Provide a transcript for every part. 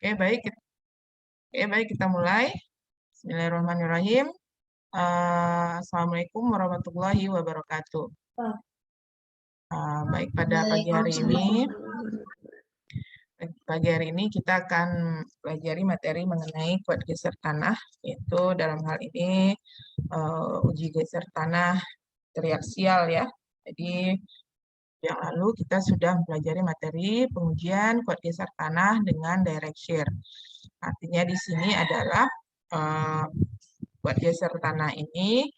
Baik kita mulai. Bismillahirrahmanirrahim. Assalamualaikum warahmatullahi wabarakatuh. Baik, pada pagi hari ini kita akan pelajari materi mengenai kuat geser tanah, yaitu dalam hal ini uji geser tanah triaksial ya. Jadi yang lalu kita sudah mempelajari materi pengujian kuat geser tanah dengan direct shear. Artinya di sini adalah kuat geser tanah ini,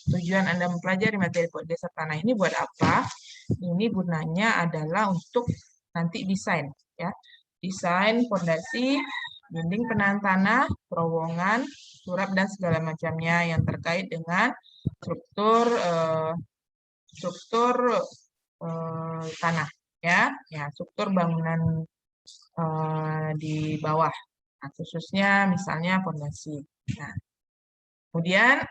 tujuan Anda mempelajari materi kuat geser tanah ini buat apa? Ini gunanya adalah untuk nanti desain, ya, desain fondasi, dinding penahan tanah, terowongan, turap dan segala macamnya yang terkait dengan struktur tanah, ya, struktur bangunan di bawah, khususnya misalnya fondasi. Nah, kemudian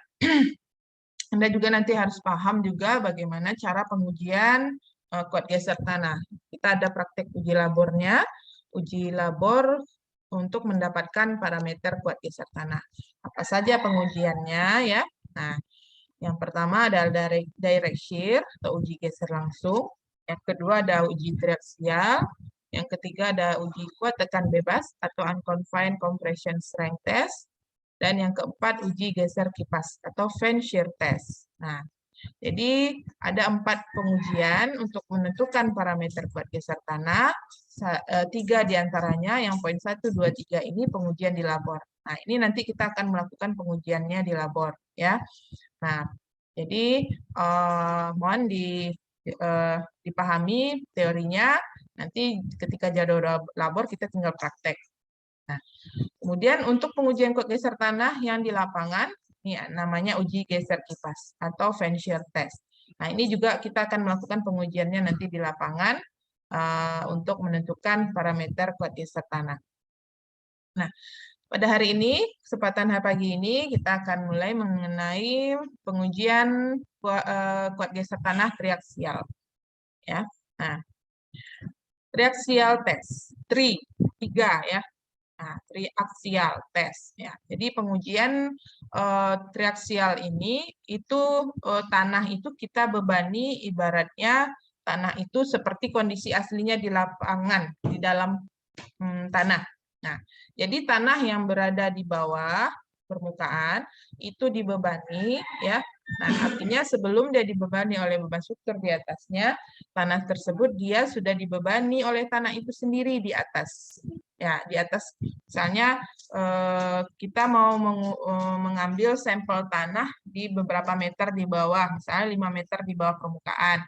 Anda juga nanti harus paham juga bagaimana cara pengujian kuat geser tanah. Kita ada praktek uji labornya, uji labor untuk mendapatkan parameter kuat geser tanah. Apa saja pengujiannya ya? Nah, yang pertama adalah direct shear atau uji geser langsung. Yang kedua ada uji triaksial. Yang ketiga ada uji kuat tekan bebas atau unconfined compression strength test. Dan yang keempat, uji geser kipas atau fan shear test. Nah, jadi ada 4 pengujian untuk menentukan parameter kuat geser tanah. 3 diantaranya, yang poin 1, 2, 3 ini pengujian di labor. Nah, ini nanti kita akan melakukan pengujiannya di labor, ya. Nah, jadi mohon dipahami teorinya. Nanti ketika jadwal labor kita tinggal praktek. Nah, kemudian untuk pengujian kuat geser tanah yang di lapangan, ini namanya uji geser kipas atau fan shear test. Nah, ini juga kita akan melakukan pengujiannya nanti di lapangan untuk menentukan parameter kuat geser tanah. Nah, pada hari ini, kesempatan pagi ini, kita akan mulai mengenai pengujian kuat geser tanah triaksial. Ya. Nah, triaksial test, 3 ya. Nah, triaksial test ya. Jadi pengujian triaksial ini itu tanah itu kita bebani, ibaratnya tanah itu seperti kondisi aslinya di lapangan, di dalam tanah. Nah, jadi tanah yang berada di bawah permukaan itu dibebani ya. Nah, artinya sebelum dia dibebani oleh beban struktur di atasnya, tanah tersebut dia sudah dibebani oleh tanah itu sendiri di atas. Ya, di atas misalnya kita mau mengambil sampel tanah di beberapa meter di bawah, misalnya 5 meter di bawah permukaan.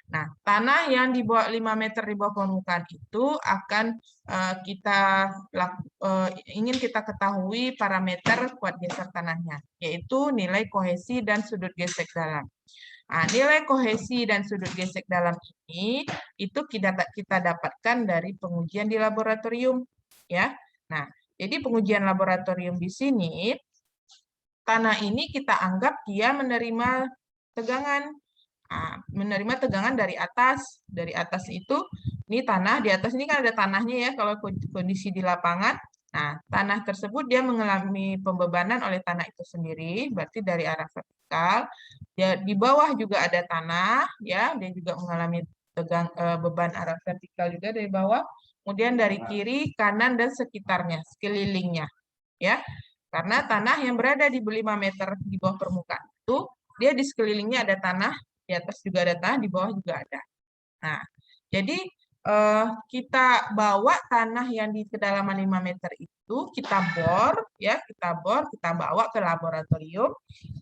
Nah, tanah yang di bawah 5 meter di bawah permukaan itu akan ingin kita ketahui parameter kuat geser tanahnya, yaitu nilai kohesi dan sudut gesek dalam. Nah, nilai kohesi dan sudut gesek dalam ini itu kita dapatkan dari pengujian di laboratorium, ya. Nah, jadi pengujian laboratorium di sini tanah ini kita anggap dia menerima tegangan. Nah, menerima tegangan dari atas. Dari atas itu, ini tanah, di atas ini kan ada tanahnya ya, kalau kondisi di lapangan. Nah, tanah tersebut dia mengalami pembebanan oleh tanah itu sendiri, berarti dari arah vertikal. Ya, di bawah juga ada tanah, ya, dia juga mengalami beban arah vertikal juga dari bawah. Kemudian dari kiri, kanan, dan sekitarnya, sekelilingnya. Ya, karena tanah yang berada di 5 meter di bawah permukaan itu, dia di sekelilingnya ada tanah, di atas juga ada tanah, di bawah juga ada. Nah, jadi kita bawa tanah yang di kedalaman 5 meter itu, kita bor, kita bawa ke laboratorium,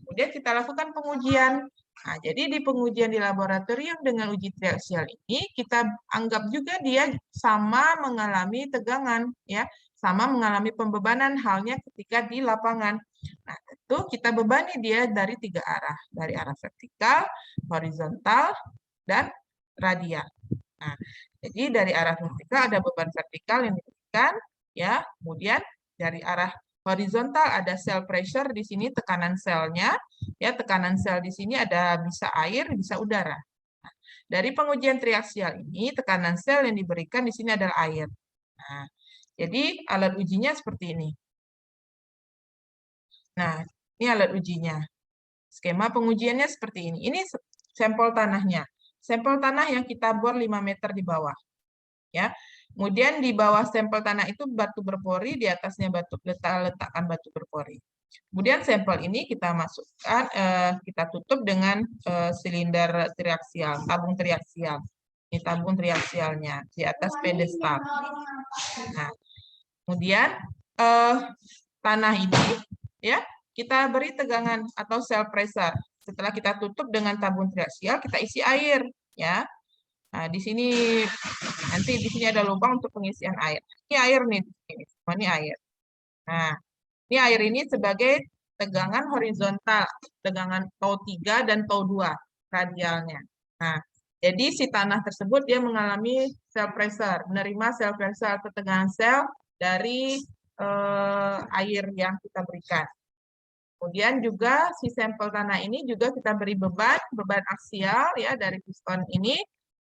kemudian kita lakukan pengujian. Nah, jadi di pengujian di laboratorium dengan uji triaksial ini, kita anggap juga dia sama mengalami tegangan, ya, sama mengalami pembebanan, halnya ketika di lapangan. Nah, itu kita bebani dia dari 3 arah, dari arah vertikal, horizontal, dan radial. Nah, jadi dari arah vertikal ada beban vertikal yang diberikan, ya. Kemudian dari arah horizontal ada cell pressure di sini, tekanan selnya, ya. Tekanan sel di sini ada bisa air, bisa udara. Nah, dari pengujian triaksial ini tekanan sel yang diberikan di sini adalah air. Nah, Jadi alat ujinya seperti ini. Nah, ini alat ujinya. Skema pengujiannya seperti ini. Ini sampel tanahnya. Sampel tanah yang kita bor 5 meter di bawah. Ya. Kemudian di bawah sampel tanah itu batu berpori, di atasnya letakkan batu berpori. Kemudian sampel ini kita masukkan, kita tutup dengan silinder triaksial, tabung triaksial. Ini tabung triaksialnya di atas pedestal. Nah, kemudian tanah ini ya kita beri tegangan atau self pressure. Setelah kita tutup dengan tabung triaksial, kita isi air ya. Nah, di sini nanti di sini ada lubang untuk pengisian air. Ini air nih, ini air. Nah, ini air ini sebagai tegangan horizontal, tegangan tau 3 dan tau 2 radialnya. Nah, jadi si tanah tersebut dia mengalami self pressure, menerima self pressure atau tegangan sel dari air yang kita berikan. Kemudian juga si sampel tanah ini juga kita beri beban aksial ya dari piston ini.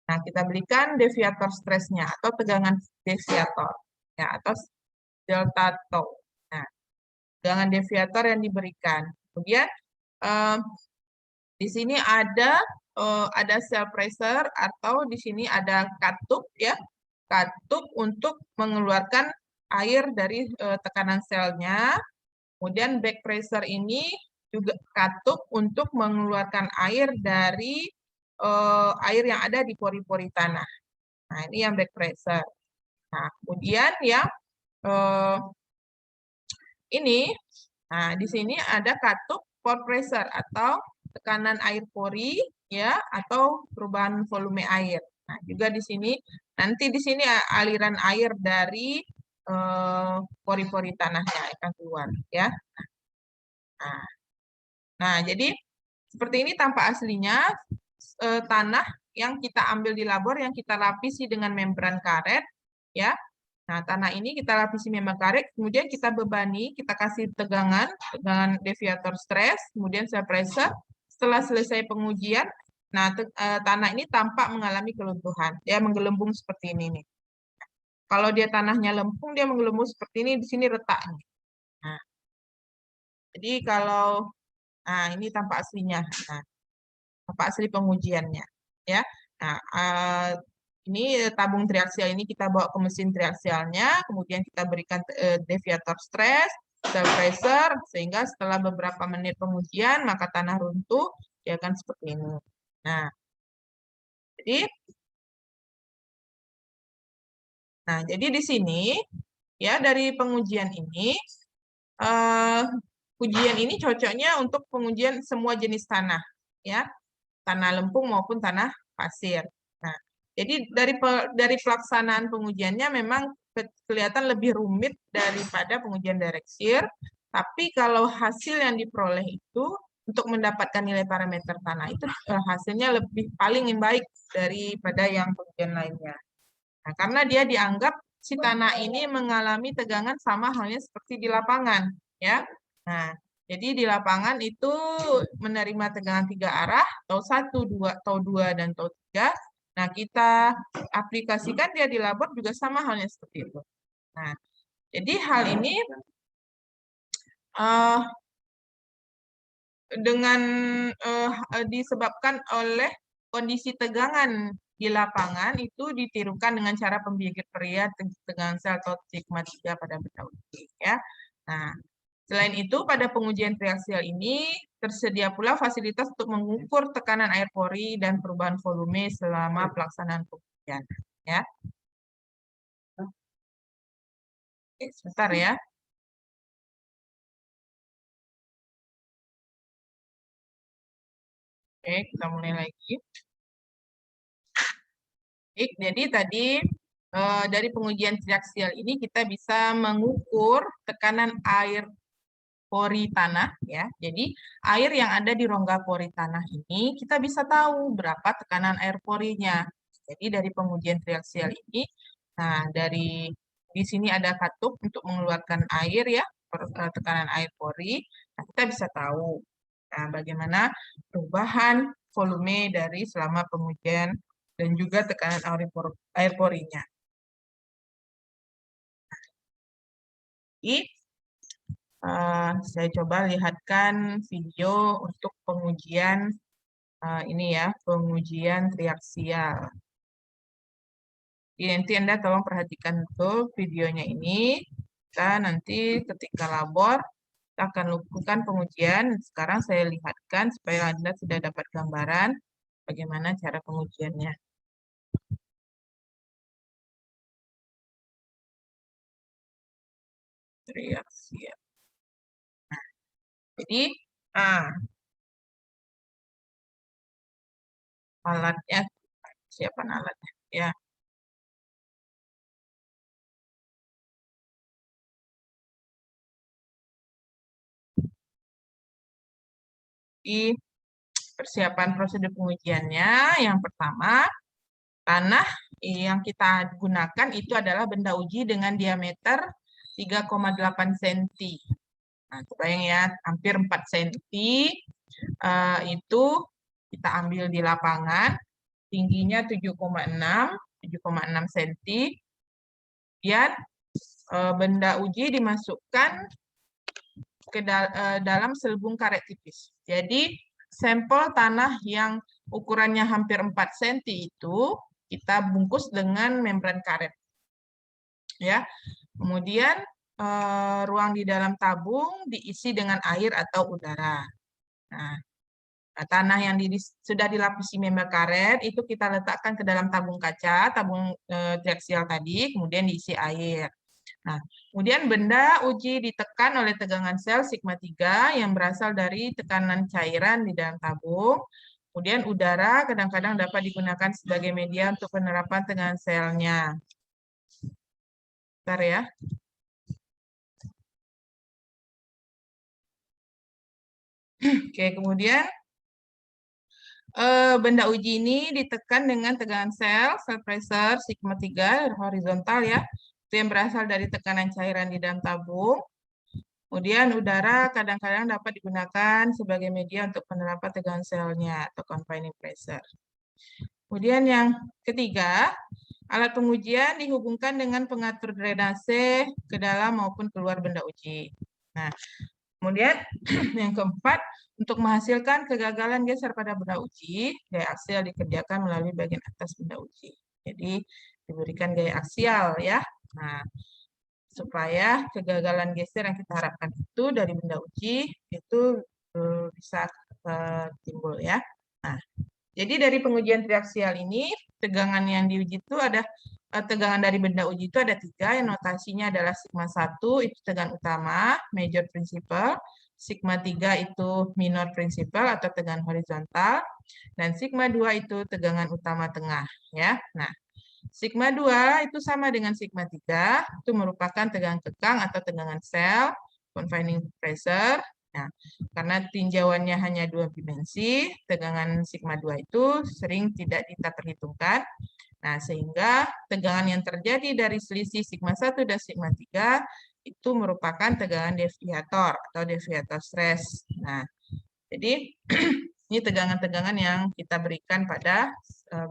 Nah, kita berikan deviator stresnya atau tegangan deviator ya atau delta tau. Nah, tegangan deviator yang diberikan. Kemudian di sini ada self pressure atau di sini ada katup ya. Katup untuk mengeluarkan air dari tekanan selnya. Kemudian back pressure ini juga katup untuk mengeluarkan air dari air yang ada di pori-pori tanah. Nah, ini yang back pressure. Nah, kemudian yang ini, nah di sini ada katup pore pressure atau tekanan air pori ya atau perubahan volume air. Nah, juga di sini nanti di sini aliran air dari pori-pori tanahnya akan keluar ya. Nah, jadi seperti ini tampak aslinya tanah yang kita ambil di labor yang kita lapisi dengan membran karet ya. Nah, tanah ini kita lapisi membran karet, kemudian kita bebani, kita kasih tegangan deviator stres, kemudian self pressure. Setelah selesai pengujian, nah tanah ini tampak mengalami kelumpuhan. Dia menggelembung seperti ini nih. Kalau dia tanahnya lempung, dia menggelembung seperti ini, di sini retak. Nah, jadi kalau ini tampak aslinya. Nah, tampak asli pengujiannya, ya. Nah, ini tabung triaksial ini kita bawa ke mesin triaksialnya, kemudian kita berikan deviator stres, self pressure, sehingga setelah beberapa menit pengujian maka tanah runtuh, dia akan seperti ini. Nah, jadi di sini ya dari pengujian ini ujian ini cocoknya untuk pengujian semua jenis tanah, ya, tanah lempung maupun tanah pasir. Nah, jadi dari pelaksanaan pengujiannya memang kelihatan lebih rumit daripada pengujian direct shear, tapi kalau hasil yang diperoleh itu untuk mendapatkan nilai parameter tanah itu hasilnya lebih paling baik daripada yang pengujian lainnya. Nah, karena dia dianggap si tanah ini mengalami tegangan sama halnya seperti di lapangan, ya. Nah, jadi di lapangan itu menerima tegangan 3 arah, tau 1, 2, tau 2, dan tau 3. Nah, kita aplikasikan dia di labor juga sama halnya seperti itu. Nah, jadi hal ini dengan disebabkan oleh kondisi tegangan di lapangan itu ditirukan dengan cara pembiayaan pria tegangan sel atau sigma 3 pada benda uji, ya. Nah, selain itu pada pengujian triaksial ini tersedia pula fasilitas untuk mengukur tekanan air pori dan perubahan volume selama pelaksanaan pengujian, ya. Oke, sebentar ya. Oke, kita mulai lagi. Baik, jadi tadi dari pengujian triaksial ini kita bisa mengukur tekanan air pori tanah ya. Jadi air yang ada di rongga pori tanah ini kita bisa tahu berapa tekanan air porinya. Jadi dari pengujian triaksial ini, nah dari di sini ada katup untuk mengeluarkan air ya, tekanan air pori. Nah, kita bisa tahu bagaimana perubahan volume dari selama pengujian dan juga tekanan air porinya. Saya coba lihatkan video untuk pengujian ini ya, pengujian triaksial. Jadi nanti Anda tolong perhatikan betul videonya ini. Kita nanti ketika labor, kita akan lakukan pengujian. Sekarang saya lihatkan supaya Anda sudah dapat gambaran bagaimana cara pengujiannya. Triaksial. Nah, jadi, alatnya, siapkan alatnya. Ya. Di persiapan prosedur pengujiannya, yang pertama, tanah yang kita gunakan itu adalah benda uji dengan diameter 3,8 cm. Nah, kebayang ya, hampir 4 cm itu kita ambil di lapangan, tingginya 7,6 cm. Kemudian benda uji dimasukkan ke dalam selubung karet tipis. Jadi sampel tanah yang ukurannya hampir 4 cm itu kita bungkus dengan membran karet. Ya. Kemudian ruang di dalam tabung diisi dengan air atau udara. Nah, tanah yang sudah dilapisi membran karet itu kita letakkan ke dalam tabung kaca, tabung triaksial tadi, kemudian diisi air. Nah, kemudian benda uji ditekan oleh tegangan sel sigma 3 yang berasal dari tekanan cairan di dalam tabung. Kemudian udara kadang-kadang dapat digunakan sebagai media untuk penerapan tegangan selnya. Bentar ya. Oke, kemudian benda uji ini ditekan dengan tegangan sel pressure sigma 3 horizontal ya. Itu yang berasal dari tekanan cairan di dalam tabung. Kemudian udara kadang-kadang dapat digunakan sebagai media untuk penerapan tegangan selnya atau confining pressure. Kemudian yang ketiga, alat pengujian dihubungkan dengan pengatur drainase ke dalam maupun keluar benda uji. Nah, kemudian yang keempat, untuk menghasilkan kegagalan geser pada benda uji, gaya aksial dikerjakan melalui bagian atas benda uji. Jadi diberikan gaya aksial ya. Nah, supaya kegagalan geser yang kita harapkan itu dari benda uji itu bisa timbul ya. Nah, jadi dari pengujian triaksial ini tegangan yang diuji itu ada tegangan dari benda uji itu ada 3, yang notasinya adalah sigma 1 itu tegangan utama, major principal, sigma 3 itu minor principal atau tegangan horizontal, dan sigma 2 itu tegangan utama tengah ya. Nah, sigma 2 itu sama dengan sigma 3, itu merupakan tegangan kekang atau tegangan sel, confining pressure. Nah, karena tinjauannya hanya 2 dimensi, tegangan sigma 2 itu sering tidak kita perhitungkan. Nah, sehingga tegangan yang terjadi dari selisih sigma 1 dan sigma 3 itu merupakan tegangan deviator atau deviator stress. Nah, jadi ini tegangan-tegangan yang kita berikan pada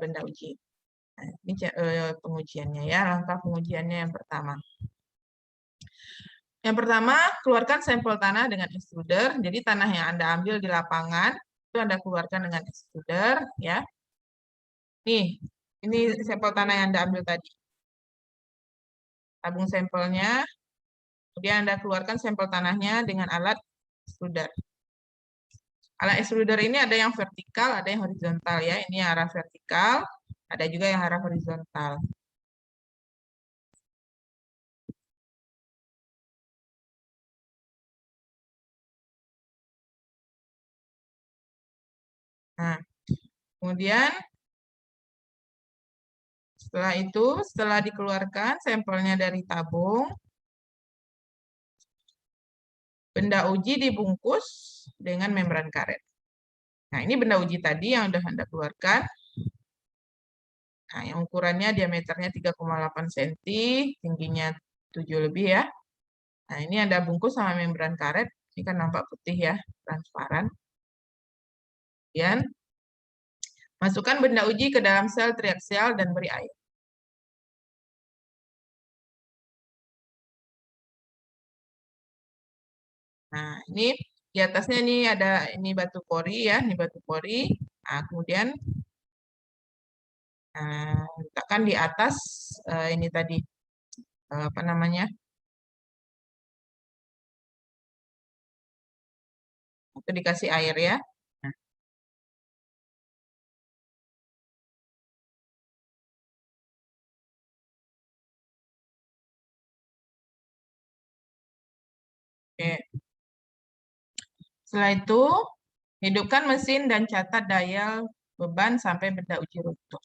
benda uji. Nah, ini pengujiannya ya, langkah pengujiannya yang pertama. Yang pertama, keluarkan sampel tanah dengan extruder. Jadi tanah yang Anda ambil di lapangan, itu Anda keluarkan dengan extruder. Ya. Nih, ini sampel tanah yang Anda ambil tadi. Tabung sampelnya, kemudian Anda keluarkan sampel tanahnya dengan alat extruder. Alat extruder ini ada yang vertikal, ada yang horizontal ya. Ini arah vertikal, ada juga yang arah horizontal. Nah, kemudian setelah itu, setelah dikeluarkan sampelnya dari tabung, benda uji dibungkus dengan membran karet. Nah, ini benda uji tadi yang sudah Anda keluarkan. Nah, yang ukurannya diameternya 3,8 cm, tingginya 7 lebih ya. Nah, ini Anda bungkus sama membran karet. Ini kan nampak putih ya, transparan. Kemudian, masukkan benda uji ke dalam sel triaksial dan beri air. Nah, ini di atasnya ini ada ini batu pori ya, ini batu pori. Nah, kemudian letakkan di atas ini tadi apa namanya? Itu dikasih air ya. Nah, oke. Setelah itu, hidupkan mesin dan catat dial beban sampai benda uji runtuh.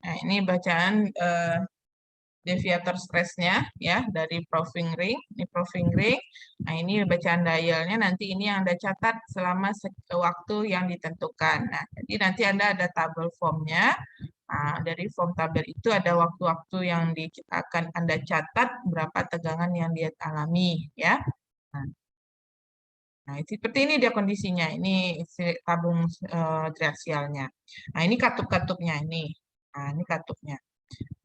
Nah, ini bacaan deviator stressnya ya dari proving ring. Ini proving ring. Nah, ini bacaan dialnya nanti ini yang Anda catat selama waktu yang ditentukan. Nah, jadi nanti Anda ada tabel formnya. Nah, dari form tabel itu ada waktu-waktu yang akan Anda catat berapa tegangan yang dia alami ya. Nah, nah, seperti ini dia kondisinya. Ini tabung triaksialnya. Nah, ini katup-katupnya ini. Nah, ini katupnya.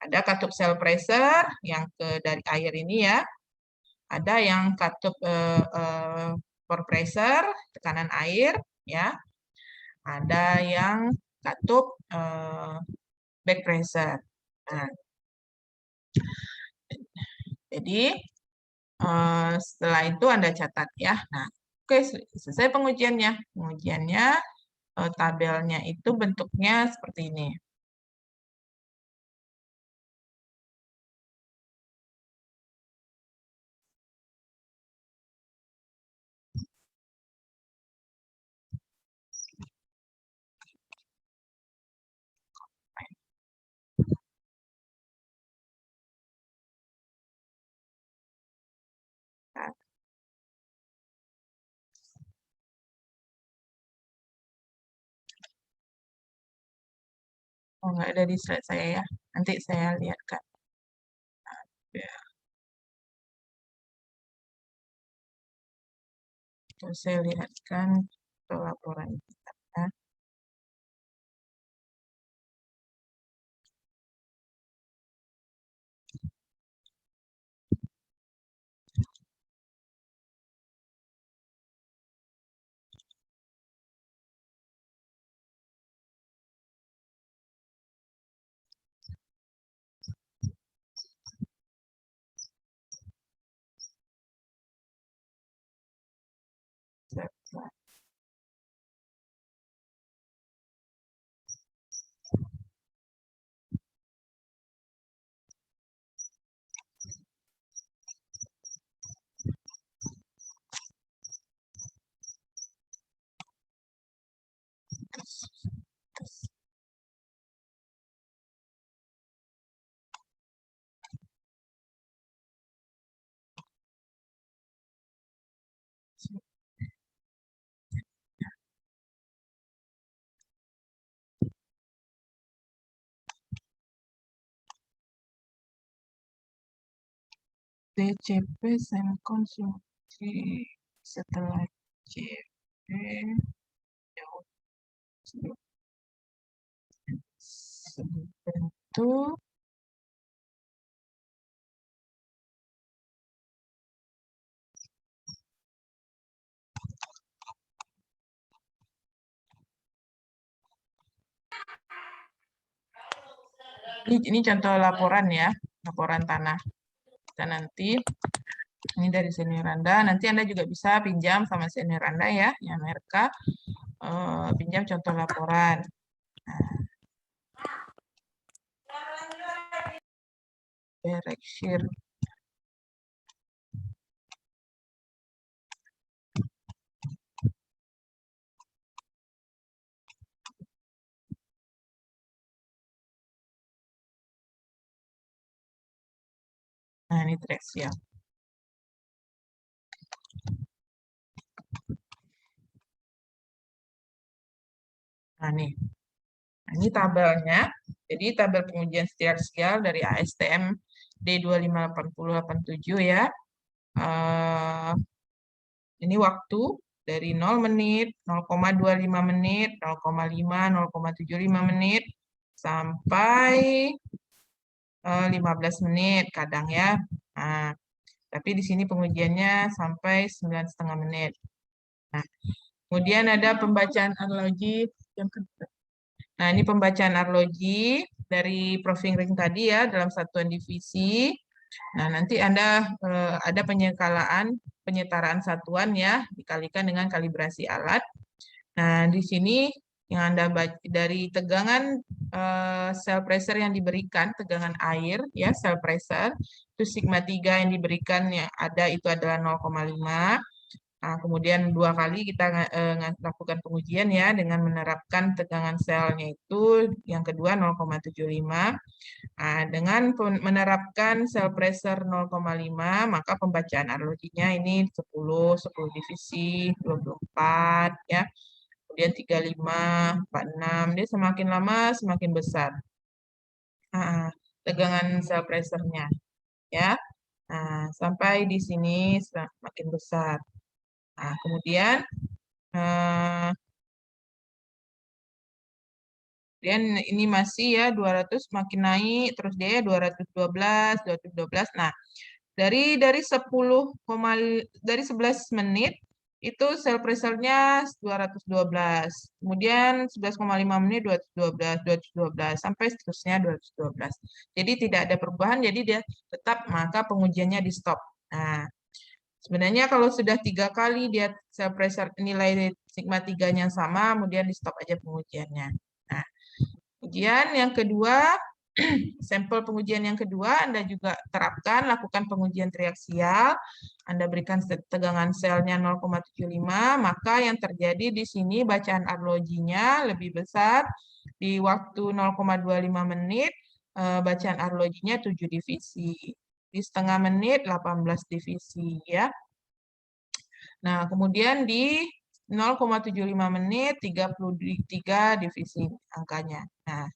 Ada katup cell pressure yang dari air ini ya. Ada yang katup pore pressure, tekanan air ya. Ada yang katup back pressure. Nah, jadi setelah itu Anda catat ya. Nah, oke, selesai pengujiannya. Pengujiannya tabelnya itu bentuknya seperti ini. Nah, oh, nggak ada di slide saya ya. Nanti saya lihatkan. Ya, terus saya lihatkan laporan kita. DCP sen konsumsi setelah CP bentuk ini contoh laporan ya, laporan tanah. Dan nanti ini dari senior Anda, nanti Anda juga bisa pinjam sama senior Anda ya, yang RK, pinjam contoh laporan. Direct share. Nah, ini traction. Nah, nih. Nah, ini tabelnya. Jadi tabel pengujian triaksial dari ASTM D258087 ya. Ini waktu dari 0 menit, 0,25 menit, 0,5, 0,75 menit, sampai 15 menit kadang ya. Nah, tapi di sini pengujiannya sampai 9,5 menit. Nah, kemudian ada pembacaan arloji yang kedua. Nah, ini pembacaan arloji dari Profingring tadi ya, dalam satuan divisi. Nah, nanti Anda ada penyetaraan satuan ya, dikalikan dengan kalibrasi alat. Nah, di sini yang Anda baca dari tegangan cell pressure yang diberikan, tegangan air ya, cell pressure, itu sigma 3 yang diberikan yang ada itu adalah 0,5. Nah, kemudian 2 kali kita lakukan pengujian ya dengan menerapkan tegangan selnya itu yang kedua 0,75. Nah, dengan menerapkan cell pressure 0,5 maka pembacaan arlojinya ini 10 divisi 24 ya. Kemudian 35, 46 dia semakin lama semakin besar. Nah, tegangan cell pressure-nya ya. Nah, sampai di sini semakin besar. Nah, kemudian ini masih ya 200 makin naik terus dia 212. Nah, dari 11 menit itu cell pressure-nya 212. Kemudian 11,5 menit 212 sampai seterusnya 212. Jadi tidak ada perubahan, jadi dia tetap maka pengujiannya di stop. Nah, sebenarnya kalau sudah 3 kali dia cell pressure nilai sigma 3-nya sama, kemudian di stop aja pengujiannya. Nah, kemudian yang kedua, sampel pengujian yang kedua Anda juga terapkan, lakukan pengujian triaksial. Anda berikan tegangan selnya 0,75, maka yang terjadi di sini bacaan arlojinya lebih besar. Di waktu 0,25 menit, bacaan arlojinya 7 divisi. Di setengah menit, 18 divisi. Ya. Nah, kemudian di 0,75 menit, 33 divisi angkanya. Nah,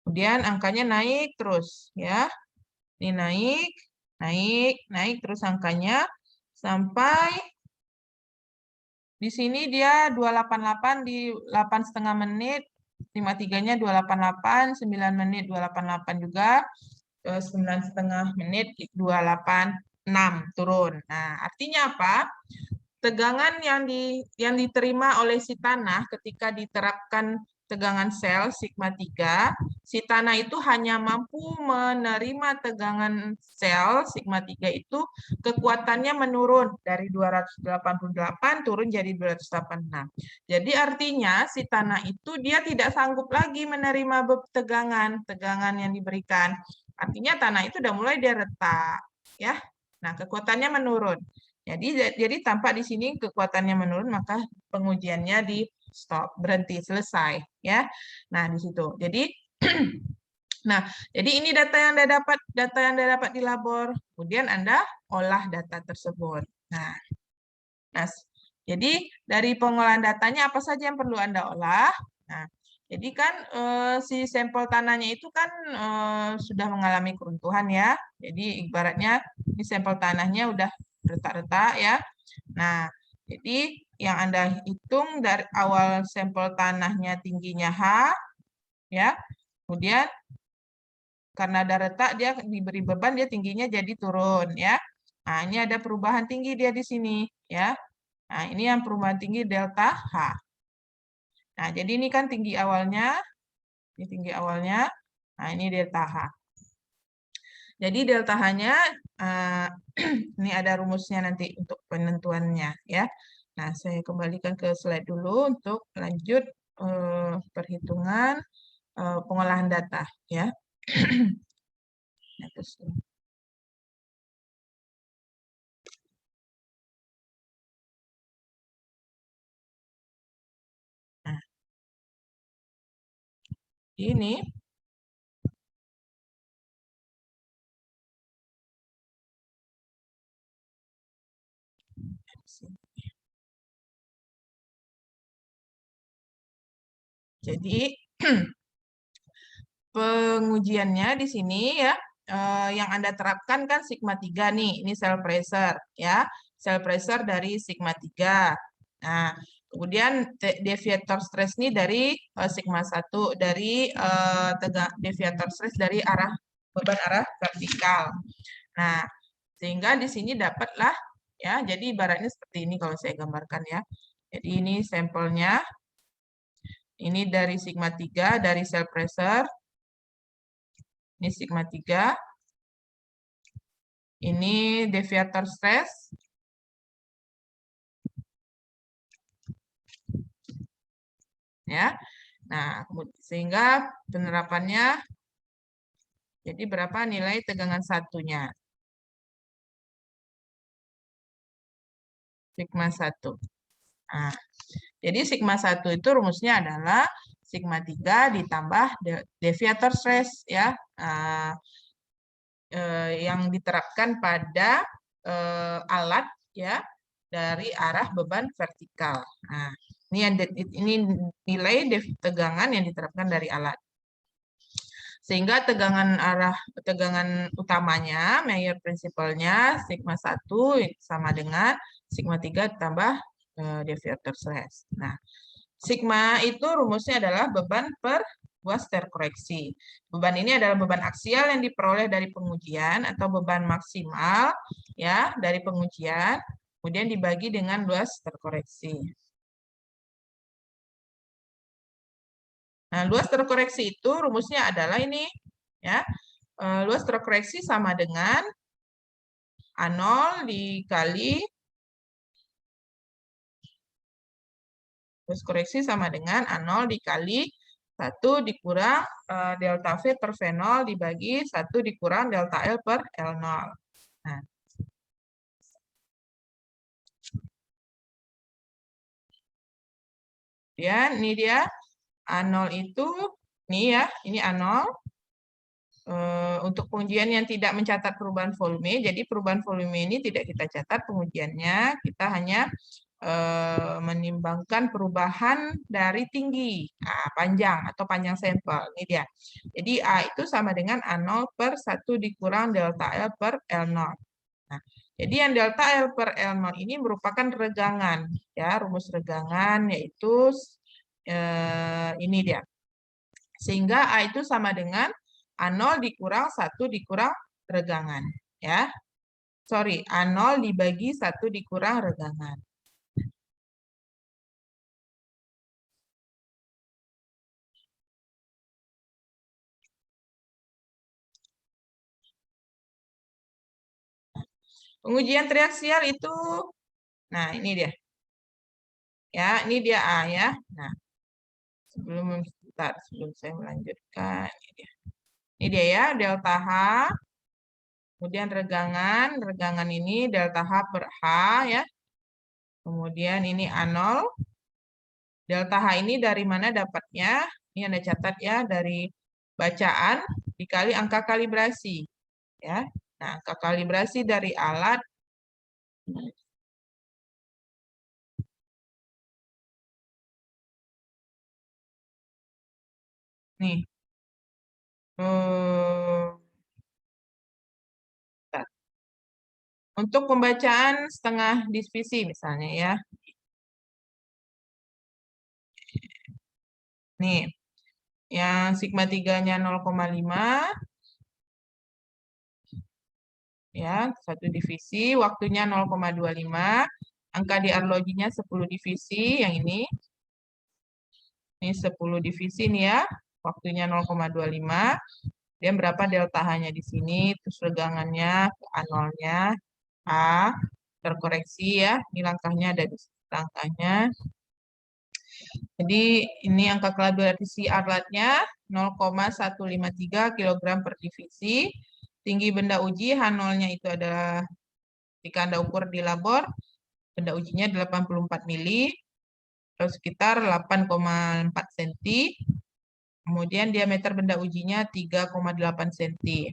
kemudian angkanya naik terus ya. Ini naik terus angkanya sampai di sini dia 288 di 8,5 menit, 53-nya 288, 9 menit 288 juga, 9,5 menit 286 turun. Nah, artinya apa? Tegangan yang diterima oleh si tanah ketika diterapkan tegangan sel sigma 3, si tanah itu hanya mampu menerima tegangan sel sigma 3 itu kekuatannya menurun dari 288 turun jadi 286. Jadi artinya si tanah itu dia tidak sanggup lagi menerima tegangan yang diberikan. Artinya tanah itu udah mulai dia retak ya. Nah, kekuatannya menurun. Jadi tampak di sini kekuatannya menurun, maka pengujiannya di stop, berhenti, selesai, ya. Nah, di situ. Jadi, nah, jadi ini data yang Anda dapat di labor. Kemudian Anda olah data tersebut. Nah, jadi dari pengolahan datanya apa saja yang perlu Anda olah? Nah, jadi kan si sampel tanahnya itu kan sudah mengalami keruntuhan ya. Jadi ibaratnya ini sampel tanahnya udah retak-retak ya. Nah, jadi yang Anda hitung dari awal sampel tanahnya tingginya H, ya. Kemudian karena ada retak dia diberi beban dia tingginya jadi turun ya. Nah, ini ada perubahan tinggi dia di sini ya. Nah, ini yang perubahan tinggi delta H. Nah, jadi ini kan tinggi awalnya, ini tinggi awalnya. Nah, ini delta H. Jadi delta H-nya, ini ada rumusnya nanti untuk penentuannya ya. Nah, saya kembalikan ke slide dulu untuk lanjut perhitungan pengolahan data ya. Nah, ini jadi pengujiannya di sini ya. yang Anda terapkan kan sigma 3 nih, ini cell pressure ya. Cell pressure dari sigma 3. Nah, kemudian deviator stress ini dari sigma 1 dari deviator stress dari arah beban arah vertikal. Nah, sehingga di sini dapatlah ya, jadi ibaratnya seperti ini kalau saya gambarkan ya. Jadi ini sampelnya. Ini dari sigma 3 dari cell pressure. Ini sigma 3. Ini deviator stress. Ya. Nah, sehingga penerapannya jadi berapa nilai tegangan satunya? Sigma 1. Nah, jadi sigma 1 itu rumusnya adalah sigma 3 ditambah deviator stress ya. Yang diterapkan pada alat ya dari arah beban vertikal. Nah, ini nilai tegangan yang diterapkan dari alat. Sehingga tegangan utamanya, Mayer principle-nya sigma 1 sama dengan sigma 3 tambah deviator stress. Nah, sigma itu rumusnya adalah beban per luas terkoreksi. Beban ini adalah beban aksial yang diperoleh dari pengujian atau beban maksimal ya dari pengujian, kemudian dibagi dengan luas terkoreksi. Nah, luas terkoreksi itu rumusnya adalah ini ya. Luas terkoreksi sama dengan A0 dikali luas koreksi sama dengan A0 dikali 1 dikurang delta V per V0 dibagi 1 dikurang delta L per L0. Nah. Ya, ini dia A0 itu, ini ya, ini A0. Untuk pengujian yang tidak mencatat perubahan volume, jadi perubahan volume ini tidak kita catat pengujiannya, kita hanya menimbangkan perubahan dari tinggi panjang atau panjang sampel. Ini dia. Jadi A itu sama dengan A0 per 1 dikurang delta L per L0. Nah, jadi yang delta L per L0 ini merupakan regangan. Ya, rumus regangan yaitu ini dia. Sehingga A itu sama dengan A0 dikurang 1 dikurang regangan. Ya. Sorry, A0 dibagi 1 dikurang regangan. Pengujian triaksial itu, nah ini dia. Ya, ini dia A ya. Nah, sebelum saya melanjutkan, ini dia ya, delta H, kemudian regangan ini delta H per H ya. Kemudian ini A0. Delta H ini dari mana dapatnya? Ini Anda catat ya, dari bacaan dikali angka kalibrasi. Ya. Nah, angka kalibrasi dari alat nih. Untuk pembacaan setengah divisi misalnya ya. Nih, yang sigma 3-nya 0,5 ya, 1 divisi, waktunya 0,25, angka di arlojinya 10 divisi yang ini. Ini 10 divisi nih ya, waktunya 0,25. Dan berapa delta H-nya di sini, terus regangannya, A0-nya, A, terkoreksi ya, ini langkahnya ada di langkahnya. Jadi ini angka kalibrasi alatnya 0,153 kg per divisi. Tinggi benda uji H0-nya itu adalah jika Anda ukur di labor, benda ujinya 84 mili, atau sekitar 8,4 cm. Kemudian diameter benda ujinya 3,8 cm.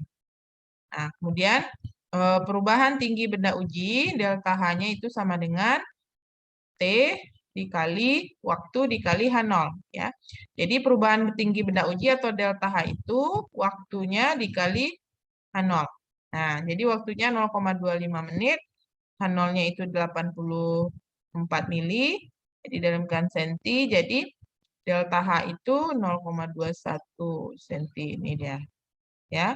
Nah, kemudian perubahan tinggi benda uji, delta H-nya itu sama dengan T dikali waktu dikali H0. Ya. Jadi perubahan tinggi benda uji atau delta H itu waktunya dikali H0. Nah, jadi waktunya 0,25 menit. H0-nya itu 84 mili. Jadi dalam senti, jadi delta H itu 0,21 senti. Ini dia. Ya.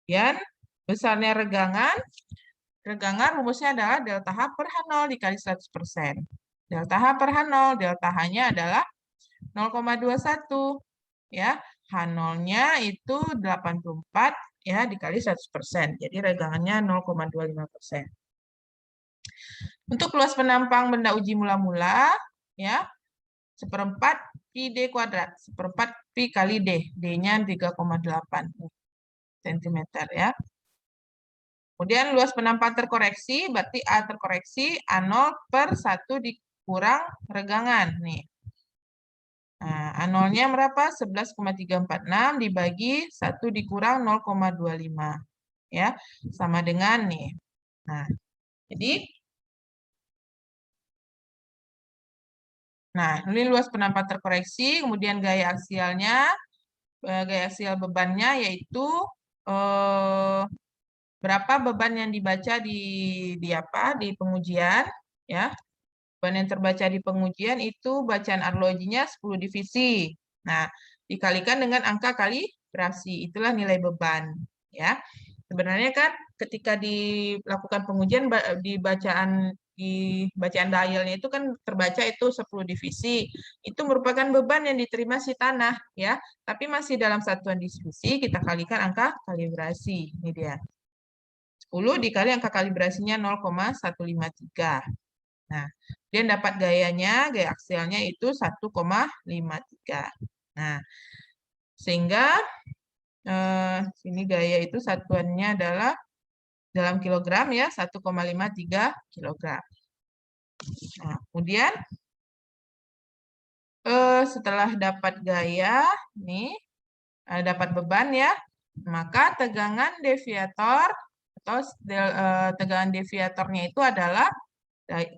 Kemudian besarnya regangan rumusnya adalah delta H per H0 dikali 100%. Delta H per H0, delta H-nya adalah 0,21. Ya, H0-nya itu 84 ya dikali 100%. Jadi regangannya 0,25%. Untuk luas penampang benda uji mula-mula ya, 1/4 pi D kuadrat, 1/4 pi kali D. D-nya 3,8 cm ya. Kemudian luas penampang terkoreksi, berarti A terkoreksi, A0 per 1 dikurang regangan. Nih. Nah, A0-nya berapa? 11,346 dibagi 1 dikurang 0,25. Ya, sama dengan nih. Nah, jadi ini luas penampang terkoreksi, kemudian gaya aksialnya, gaya aksial bebannya yaitu berapa beban yang dibaca di pengujian ya. Beban yang terbaca di pengujian itu bacaan arlojinya 10 divisi. Nah, dikalikan dengan angka kalibrasi, itulah nilai beban ya. Sebenarnya kan ketika dilakukan pengujian di bacaan dialnya itu kan terbaca itu 10 divisi. Itu merupakan beban yang diterima si tanah ya. Tapi masih dalam satuan divisi kita kalikan angka kalibrasi. Ini dia. 10 dikali angka kalibrasinya 0,153. Nah, dia dapat gaya aksialnya itu 1,53. Nah, sehingga sini gaya itu satuannya adalah dalam kilogram ya, 1,53 kilogram. Nah, kemudian setelah dapat gaya, nih dapat beban ya, maka tegangan deviator atau tegangan deviatornya itu adalah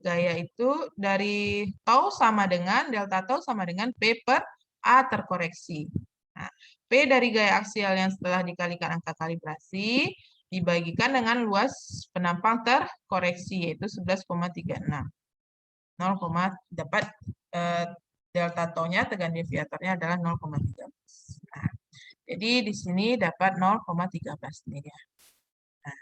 gaya itu dari tau sama dengan delta tau sama dengan P per A terkoreksi. Nah, P dari gaya aksial yang setelah dikalikan angka kalibrasi dibagikan dengan luas penampang terkoreksi yaitu 11,36. 0, dapat delta tau-nya tegangan deviatornya adalah 0,13. Nah, jadi di sini dapat 0,13 ini ya. Nah,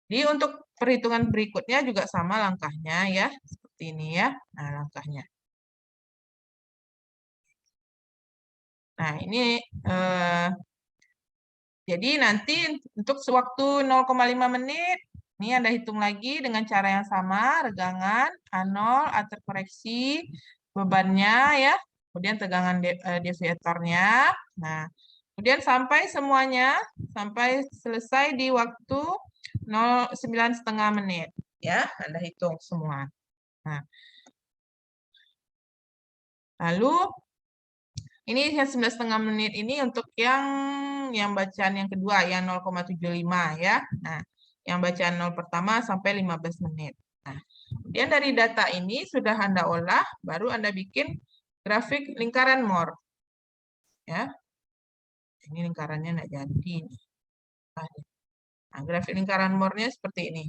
jadi untuk perhitungan berikutnya juga sama langkahnya ya, seperti ini ya. Nah, langkahnya. Nah, ini jadi nanti untuk sewaktu 0,5 menit, ini Anda hitung lagi dengan cara yang sama, regangan, A0, A terkoreksi, bebannya ya, kemudian tegangan deviatornya. Nah, kemudian sampai semuanya, sampai selesai di waktu 9,5 menit. Ya, Anda hitung semua. Nah, lalu ini yang 9,5 menit ini untuk yang bacaan yang kedua, yang 0,75 ya. Nah, yang bacaan 0 pertama sampai 15 menit. Nah, kemudian dari data ini sudah Anda olah, baru Anda bikin grafik lingkaran Moore. Ya. Ini lingkarannya nggak jadi. Nah, grafik lingkaran Moore-nya seperti ini.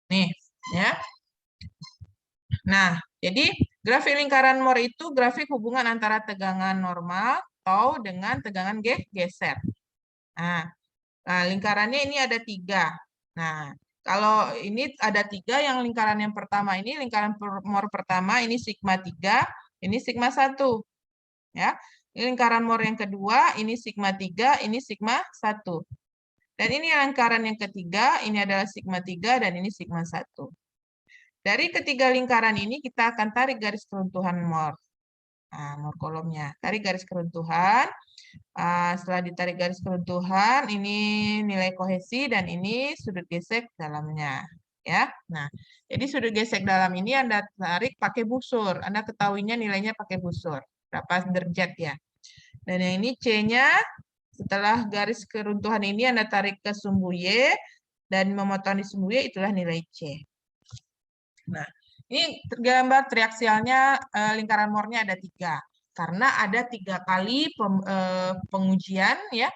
Nih, ya. Nah, jadi grafik lingkaran Moore itu grafik hubungan antara tegangan normal tau dengan tegangan geser. Nah, lingkarannya ini ada 3. Nah, kalau ini ada 3, yang lingkaran yang pertama ini, lingkaran Moore pertama, ini sigma 3, ini sigma 1. Ya. Ini lingkaran Moore yang kedua, ini sigma 3, ini sigma 1. Dan ini lingkaran yang ketiga, ini adalah sigma 3, dan ini sigma 1. Dari ketiga lingkaran ini kita akan tarik garis keruntuhan Moore. Nah, Moore kolomnya. Tarik garis keruntuhan. Setelah ditarik garis keruntuhan, ini nilai kohesi dan ini sudut gesek dalamnya. Ya. Nah, jadi sudut gesek dalam ini Anda tarik pakai busur. Anda ketahuinya nilainya pakai busur. Berapa derajat ya. Dan yang ini C-nya, setelah garis keruntuhan ini Anda tarik ke sumbu Y dan memotong di sumbu Y, itulah nilai C. Nah, ini gambar triaksialnya lingkaran Moore-nya ada 3. Karena ada 3 kali pengujian ya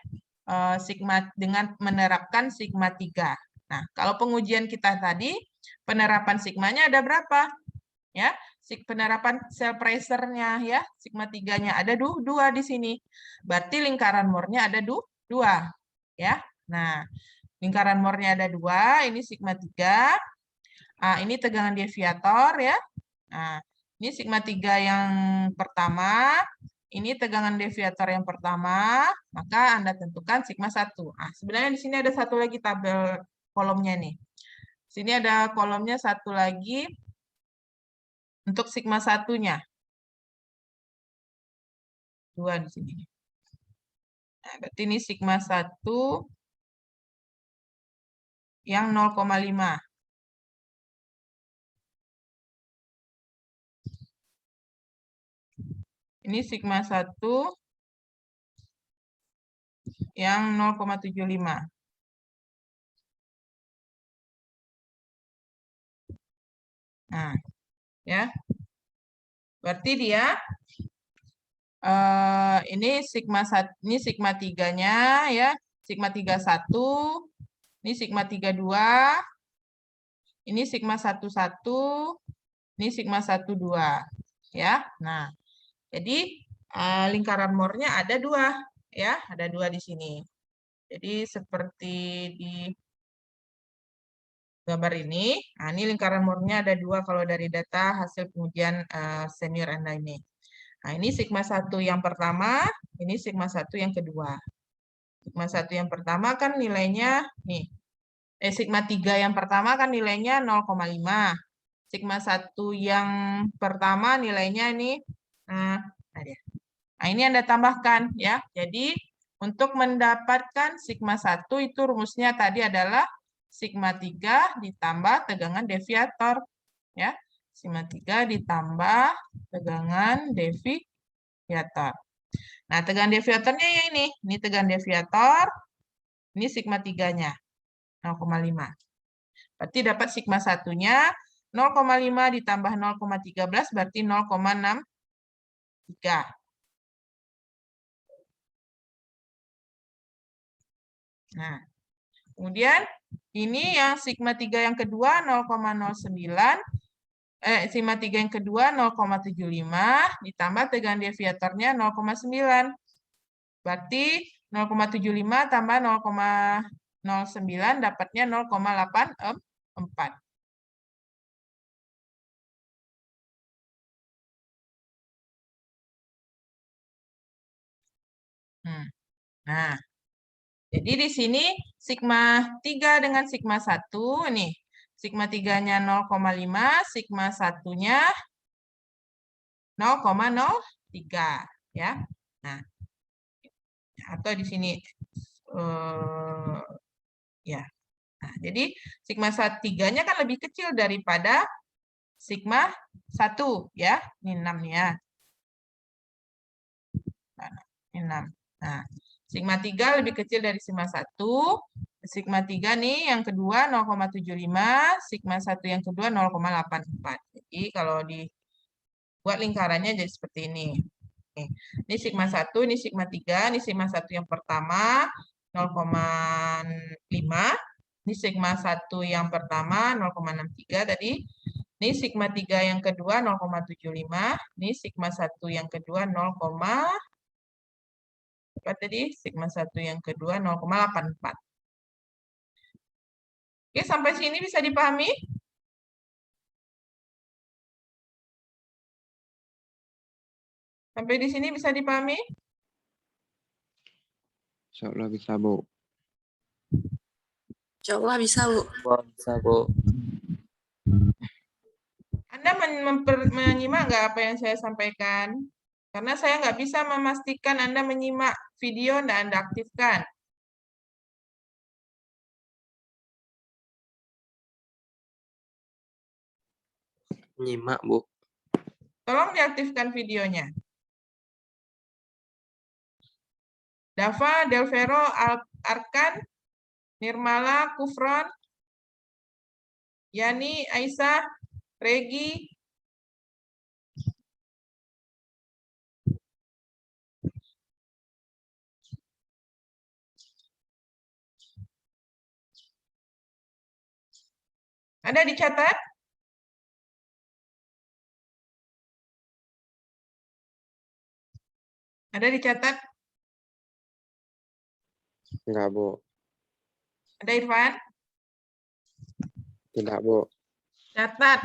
sigma dengan menerapkan sigma 3. Nah, kalau pengujian kita tadi penerapan sigmanya ada berapa? Ya, penerapan cell pressure-nya ya, sigma 3-nya ada 2 di sini. Berarti lingkaran Moore-nya ada 2 ya. Nah, lingkaran Moore-nya ada 2, ini sigma 3. Ini tegangan deviator ya. Nah, ini sigma 3 yang pertama, ini tegangan deviator yang pertama, maka Anda tentukan sigma 1. Sebenarnya di sini ada satu lagi tabel kolomnya nih. Sini ada kolomnya satu lagi untuk sigma 1-nya. 2 di sini. Nah, berarti ini sigma 1 yang 0,5. Ini sigma 1 yang 0,75. Nah, ya. Berarti dia ini sigma 3-nya ya, sigma 31, ini sigma 32, ini sigma 11, ini sigma 12 ya. Nah, jadi lingkaran Moore-nya ada 2 ya, ada 2 di sini. Jadi seperti di gambar ini, ini lingkaran Moore-nya ada 2 kalau dari data hasil pengujian senior Anda ini. Nah, ini sigma 1 yang pertama, ini sigma 1 yang kedua. Sigma 1 yang pertama kan nilainya nih. Sigma 3 yang pertama kan nilainya 0,5. Sigma 1 yang pertama nilainya ini nah ini Anda tambahkan ya. Jadi untuk mendapatkan sigma 1 itu rumusnya tadi adalah sigma 3 ditambah tegangan deviator ya. Sigma 3 ditambah tegangan deviator. Nah, tegangan deviatornya ya ini. Ini tegangan deviator, ini sigma 3-nya, 0,5. Berarti dapat sigma 1-nya 0,5 ditambah 0,13 berarti 0,63. Nah, kemudian ini yang sigma 3 yang kedua 0,09. Sigma 3 yang kedua 0,75 ditambah tegangan deviatornya 0,9. Berarti 0,75 tambah 0,09 dapatnya 0,84. Nah, jadi di sini sigma 3 dengan sigma 1 nih. Sigma 3-nya 0,5, sigma 1-nya 0,03 ya. Nah, atau di sini ya. Nah, jadi sigma 3-nya kan lebih kecil daripada sigma 1 ya. Ini 6 ya. Ini 6. Nah, sigma 3 lebih kecil dari sigma 1. Sigma 3 nih yang kedua 0,75, sigma 1 yang kedua 0,84. Jadi kalau dibuat lingkarannya jadi seperti ini. Ini sigma 1, ini sigma 3, ini sigma 1 yang pertama 0,5, ini sigma 1 yang pertama 0,63 tadi. Ini sigma 3 yang kedua 0,75, ini sigma 1 yang kedua 0, apa tadi? Sigma 1 yang kedua 0,84. Oke, sampai sini bisa dipahami? Sampai di sini bisa dipahami? Insyaallah bisa, Bu. Insyaallah bisa, Bu. Bisa, Bu. Anda menyimak nggak apa yang saya sampaikan? Karena saya nggak bisa memastikan Anda menyimak video dan Anda aktifkan. Nyimak, Bu. Tolong diaktifkan videonya. Dava, Delvero, Arkan, Nirmala, Kufron, Yani, Aisyah, Regi, Ada dicatat? Ada dicatat? Enggak, Bu. Ada Irfan? Tidak, Bu. Catat.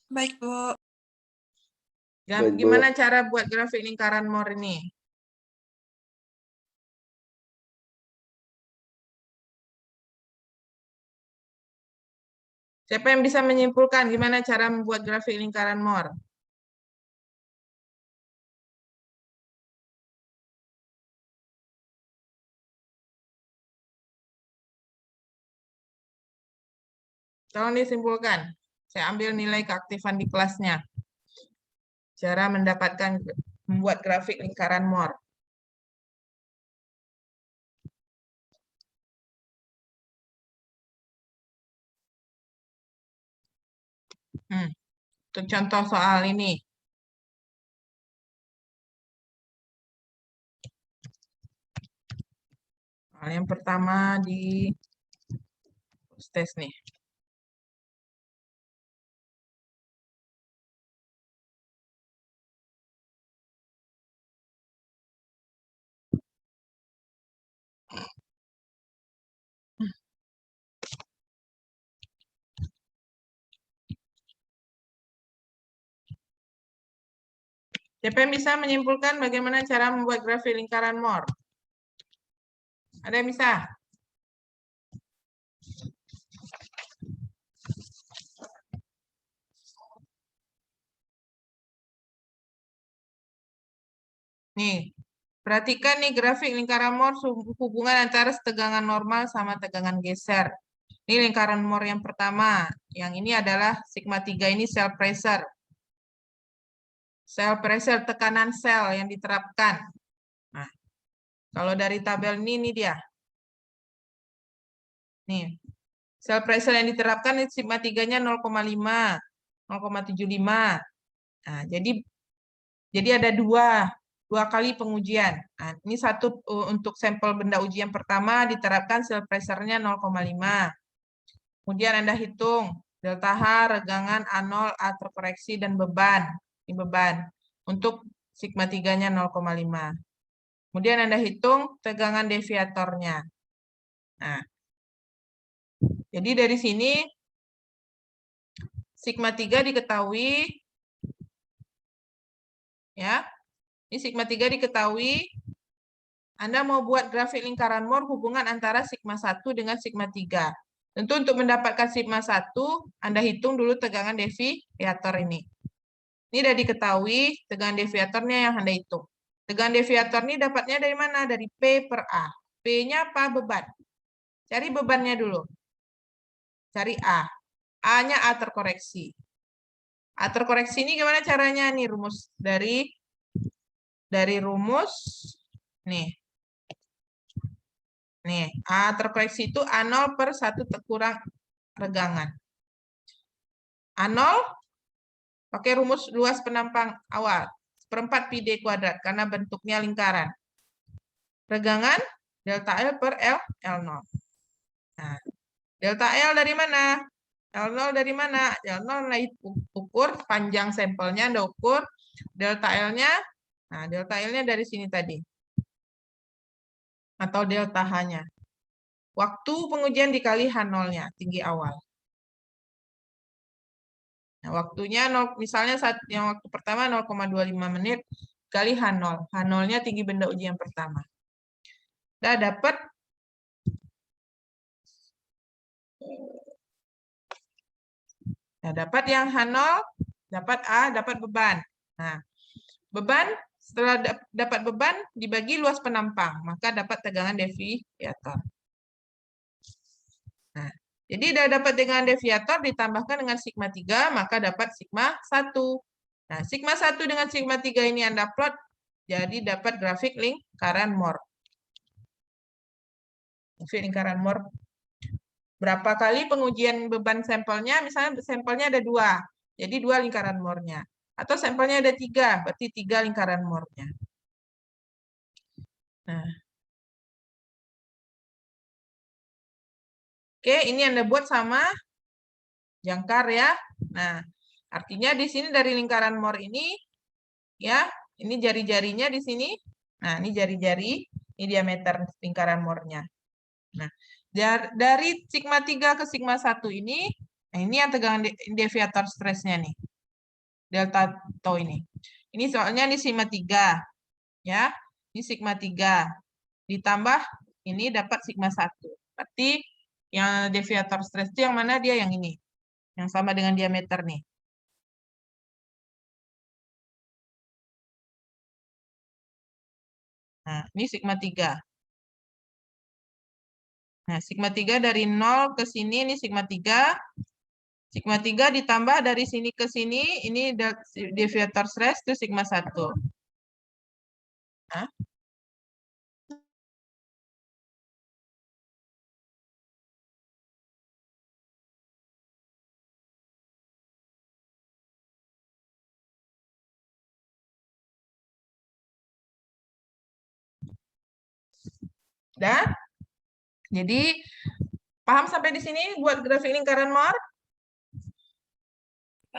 Baik, Bu. Baik, Bu. Gimana cara buat grafik lingkaran Moore ini? Siapa yang bisa menyimpulkan gimana cara membuat grafik lingkaran Moore? Tolong disimpulkan. Saya ambil nilai keaktifan di kelasnya. Cara mendapatkan membuat grafik lingkaran Moore. Untuk contoh soal ini. Soal yang pertama di tes nih. Siapa yang bisa menyimpulkan bagaimana cara membuat grafik lingkaran Moore? Ada yang bisa? Nih, perhatikan nih grafik lingkaran Moore hubungan antara tegangan normal sama tegangan geser. Ini lingkaran Moore yang pertama. Yang ini adalah sigma 3 ini cell pressure. Cell pressure, tekanan sel yang diterapkan. Nah, kalau dari tabel ini dia. Nih, cell pressure yang diterapkan sigma 3-nya 0,5, 0,75. Nah, jadi ada dua kali pengujian. Nah, ini satu untuk sampel benda ujian pertama diterapkan cell pressure-nya 0,5. Kemudian Anda hitung delta H, regangan, A0, A terkoreksi, dan beban. Ini beban. Untuk sigma 3-nya 0,5. Kemudian Anda hitung tegangan deviatornya. Nah, jadi dari sini sigma 3 diketahui, ya. Ini sigma 3 diketahui. Anda mau buat grafik lingkaran Moore hubungan antara sigma 1 dengan sigma 3. Tentu untuk mendapatkan sigma 1, Anda hitung dulu tegangan deviator ini. Ini sudah diketahui tegangan deviatornya yang Anda hitung. Tegangan deviator ini dapatnya dari mana? Dari P per A. P-nya apa? Beban. Cari bebannya dulu. Cari A. A-nya A terkoreksi. A terkoreksi ini gimana caranya? Nih rumus dari rumus nih. Nih, A terkoreksi itu A0 per 1 terkurang regangan. A0 pakai rumus luas penampang awal. 1/4 pi D kuadrat karena bentuknya lingkaran. Regangan delta L per L0. Nah, delta L dari mana? L0 dari mana? L0 ukur panjang sampelnya, Anda ukur. Delta L-nya, nah delta L-nya dari sini tadi. Atau delta H-nya. Waktu pengujian dikali H0-nya, tinggi awal. Nah, waktunya misalnya yang waktu pertama 0,25 menit kali H0. H0-nya tinggi benda ujian pertama. Udah dapat yang H0, dapat A, dapat beban. Nah, beban setelah dapat beban dibagi luas penampang, maka dapat tegangan deviator. Nah, jadi sudah dapat tegangan deviator ditambahkan dengan sigma 3, maka dapat sigma 1. Nah, sigma 1 dengan sigma 3 ini Anda plot, jadi dapat grafik lingkaran Moore. Grafik lingkaran Moore. Berapa kali pengujian beban sampelnya? Misalnya sampelnya ada 2, jadi 2 lingkaran Moore-nya. Atau sampelnya ada 3, berarti 3 lingkaran Moore-nya. Nah, Oke, ini Anda buat sama jangkar ya. Nah, artinya di sini dari lingkaran Moore ini, ya, ini jari-jarinya di sini. Nah, ini jari-jari, ini diameter lingkaran Moore-nya. Nah, dari sigma 3 ke sigma 1 ini, nah ini yang tegangan deviator stresnya nih. Delta tau ini. Ini soalnya ini sigma 3. Ya, ini sigma 3. Ditambah ini dapat sigma 1. Berarti yang deviator stres itu yang mana dia? Yang ini. Yang sama dengan diameter nih. Nah, ini sigma 3. Nah, sigma 3 dari 0 ke sini, ini sigma 3. Sigma 3 ditambah dari sini ke sini, ini deviator stres itu sigma 1. Nah. Udah? Jadi, paham sampai di sini buat grafik lingkaran Moore?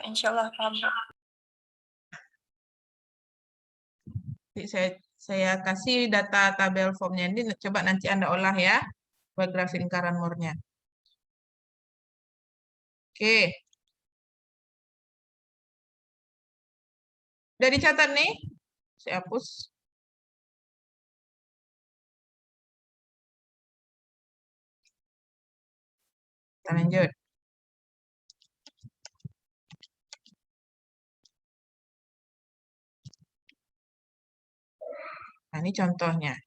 Insya Allah paham, Bu. Saya kasih data tabel formnya ini, coba nanti Anda olah ya, buat grafik lingkaran Moore-nya. Oke. Udah dicatat nih? Saya hapus. Kita lanjut. Nah, ini contohnya.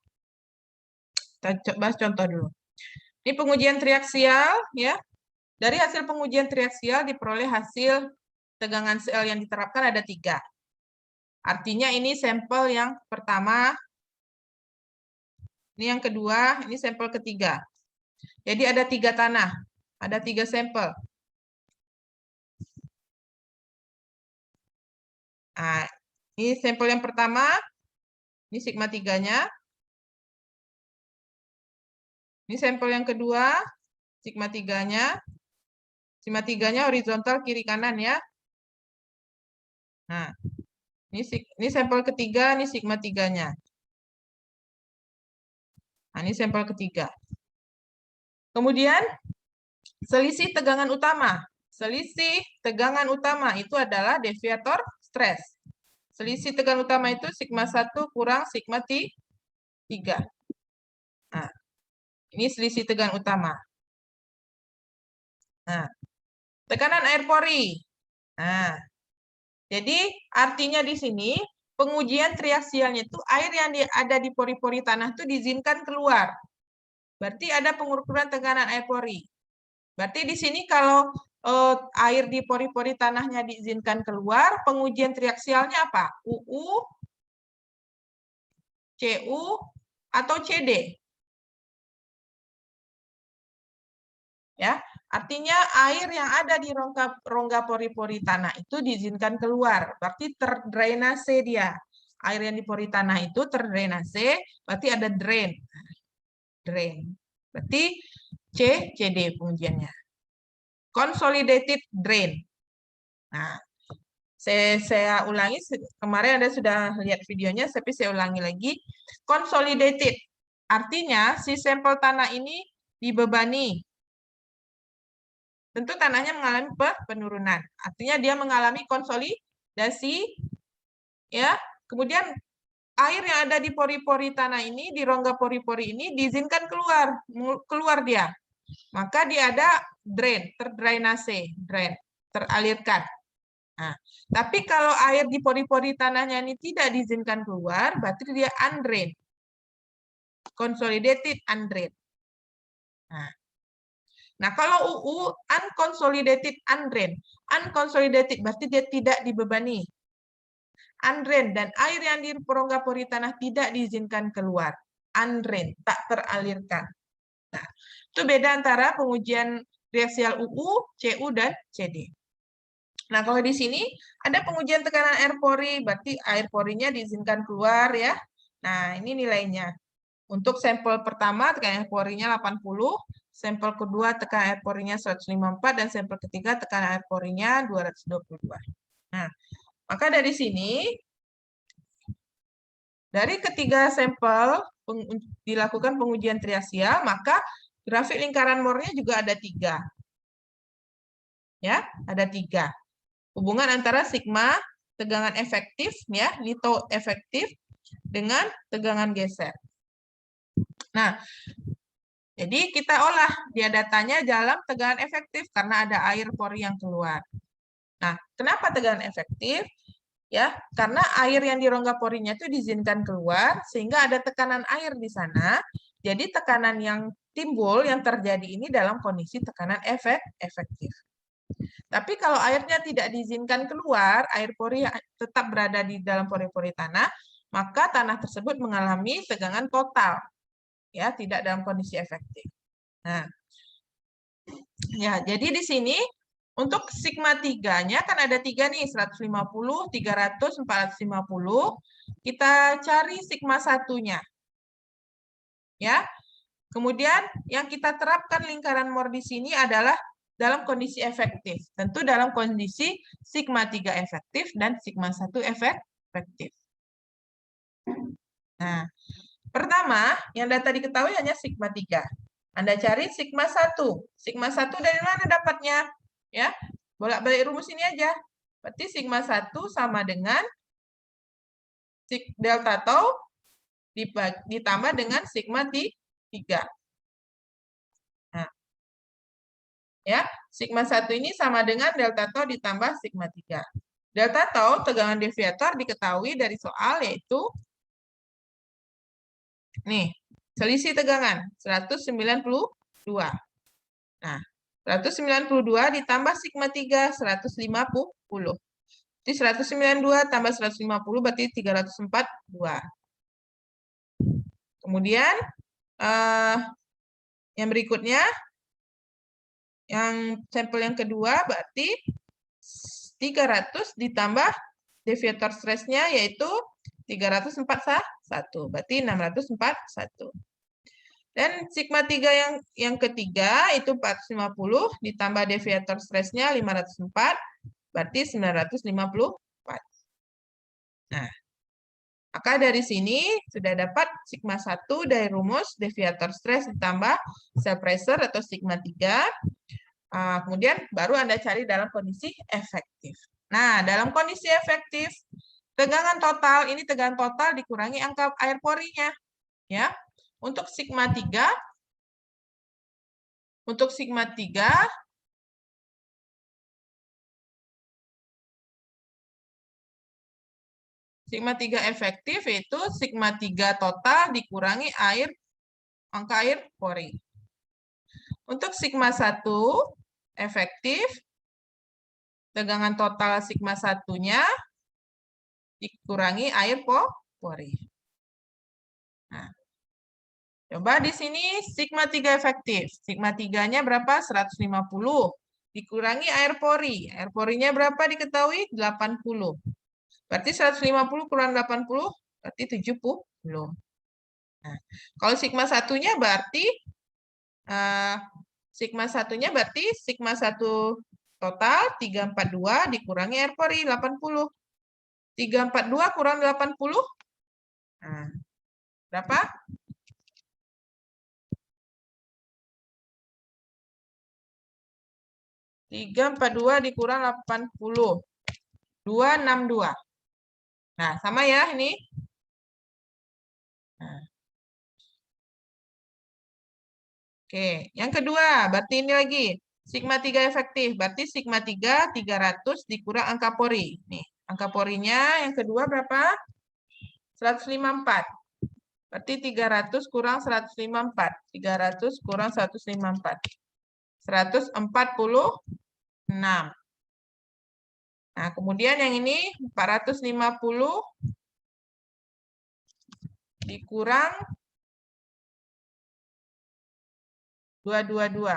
Kita bahas contoh dulu. Ini pengujian triaksial, ya. Dari hasil pengujian triaksial diperoleh hasil tegangan sel yang diterapkan ada 3. Artinya ini sampel yang pertama, ini yang kedua, ini sampel ketiga. Jadi ada 3 tanah, ada 3 sampel. Nah, ini sampel yang pertama, ini sigma 3-nya. Ini sampel yang kedua, sigma 3-nya. Sigma 3-nya horizontal kiri kanan ya. Nah, ini sampel ketiga, ini sigma 3-nya. Nah, ini sampel ketiga. Kemudian, selisih tegangan utama. Selisih tegangan utama itu adalah deviator stres. Selisih tegangan utama itu sigma 1 kurang sigma 3. Nah, ini selisih tegangan utama. Nah, tekanan air pori. Nah, jadi artinya di sini pengujian triaksialnya itu air yang ada di pori-pori tanah itu diizinkan keluar. Berarti ada pengukuran tekanan air pori. Berarti di sini kalau air di pori-pori tanahnya diizinkan keluar, pengujian triaksialnya apa? UU, CU, atau CD? Ya, artinya air yang ada di rongga pori-pori tanah itu diizinkan keluar, berarti terdrainase dia. Air yang di pori tanah itu terdrainase, berarti ada drain. Drain. Berarti CD pengujiannya. Consolidated drain. Nah, saya ulangi, kemarin Anda sudah lihat videonya, tapi saya ulangi lagi. Consolidated, artinya si sampel tanah ini dibebani. Tentu tanahnya mengalami penurunan. Artinya dia mengalami konsolidasi, ya. Kemudian air yang ada di pori-pori tanah ini, di rongga pori-pori ini diizinkan keluar dia. Maka dia ada drain, terdrainase, drain, teralirkan. Nah, tapi kalau air di pori-pori tanahnya ini tidak diizinkan keluar, berarti dia undrained. Consolidated undrained. Nah, kalau UU unconsolidated undrained. Unconsolidated berarti dia tidak dibebani. Undrained dan air yang di rongga pori tanah tidak diizinkan keluar. Undrained, tak teralirkan. Nah, itu beda antara pengujian reaksial UU, CU, dan CD. Nah, kalau di sini ada pengujian tekanan air pori, berarti air porinya diizinkan keluar ya. Nah, ini nilainya. Untuk sampel pertama tekanan air porinya 80, sampel kedua tekanan air porinya 154 dan sampel ketiga tekanan air porinya 222. Nah, maka dari sini dari ketiga sampel dilakukan pengujian triaksial, maka grafik lingkaran Moore-nya juga ada 3. Ya, ada 3. Hubungan antara sigma tegangan efektif, ya, Nito efektif dengan tegangan geser. Nah, jadi kita olah dia datanya dalam tegangan efektif karena ada air pori yang keluar. Nah, kenapa tegangan efektif? Ya, karena air yang di rongga porinya itu diizinkan keluar sehingga ada tekanan air di sana. Jadi tekanan yang timbul yang terjadi ini dalam kondisi tekanan efektif. Tapi kalau airnya tidak diizinkan keluar, air pori tetap berada di dalam pori-pori tanah, maka tanah tersebut mengalami tegangan total. Ya, tidak dalam kondisi efektif. Nah, ya, jadi di sini untuk sigma 3-nya kan ada 3 nih, 150, 300, 450. Kita cari sigma 1-nya. Ya. Kemudian yang kita terapkan lingkaran Moore di sini adalah dalam kondisi efektif. Tentu dalam kondisi sigma 3 efektif dan sigma 1 efektif. Nah, pertama, yang data diketahui hanya sigma 3. Anda cari sigma 1. Sigma 1 dari mana dapatnya? Ya, bolak-balik rumus ini aja. Berarti sigma 1 sama dengan delta tau ditambah dengan sigma 3. Nah, ya, sigma 1 ini sama dengan delta tau ditambah sigma 3. Delta tau, tegangan deviator diketahui dari soal, yaitu nih, selisih tegangan 192. Nah, 192 ditambah sigma 3, 150. Jadi 192 tambah 150 berarti 342. Kemudian yang berikutnya, yang sampel yang kedua berarti 300 ditambah deviator stressnya yaitu 341, berarti 641. Dan sigma 3 yang ketiga itu 450 ditambah deviator stressnya 504, berarti 954. Nah, maka dari sini sudah dapat sigma 1 dari rumus deviator stress ditambah cell pressure atau sigma 3. Kemudian baru Anda cari dalam kondisi efektif. Nah, dalam kondisi efektif, tegangan total, ini tegangan total dikurangi angka air porinya. Ya. Untuk sigma 3, sigma 3 efektif yaitu sigma 3 total dikurangi angka air pori. Untuk sigma 1 efektif, tegangan total sigma 1-nya dikurangi air pori. Nah, coba di sini sigma 3 efektif. Sigma 3-nya berapa? 150. Dikurangi air pori. Air porinya berapa diketahui? 80. Berarti 150 kurang 80, berarti 70. Nah, kalau sigma 1-nya berarti sigma 1 total 342 dikurangi air pori 80. 342 kurang 80. Nah, berapa? 342 dikurang 80. 262. Nah, sama ya ini. Nah. Oke, yang kedua, berarti ini lagi. Sigma 3 efektif, berarti sigma 3, 300 dikurang angka pori. Nih, angka porinya yang kedua berapa? 154. Berarti 300 kurang 154. 300 kurang 154. 146. Nah, kemudian yang ini 450 dikurang 222.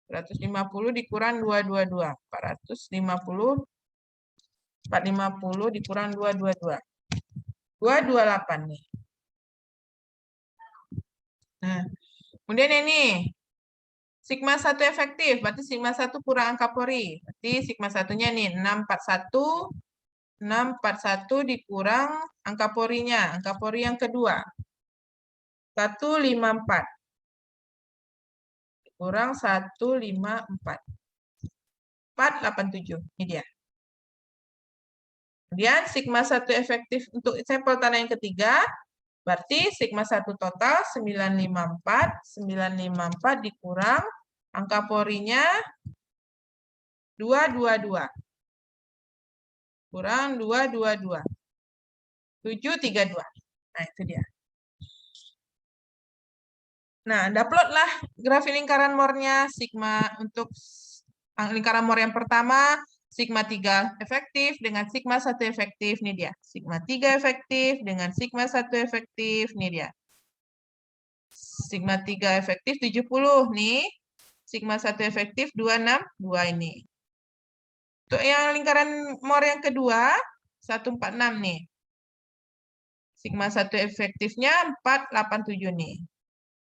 150 dikurang 222. 450 dikurang 222. 228 nih. Nah, kemudian ini Sigma 1 efektif, berarti sigma 1 kurang angka pori. Berarti sigma 1-nya nih 641 dikurang angka porinya. Angka pori yang kedua. 154. Kurang 154. 487. Ini dia. Kemudian sigma 1 efektif untuk sampel tanah yang ketiga. Berarti sigma 1 total 954. 954 dikurang angka porinya 222. Kurang 222. 732. Nah, itu dia. Nah, dapatlah grafik lingkaran Moore-nya. Sigma untuk lingkaran Moore yang pertama, sigma 3 efektif dengan sigma 1 efektif. Ini dia. Sigma 3 efektif dengan sigma 1 efektif. Ini dia. Sigma 3 efektif 70 nih. Sigma 1 efektif 262 ini. Untuk yang lingkaran Moore yang kedua, 146 nih. Sigma 1 efektifnya 487 nih.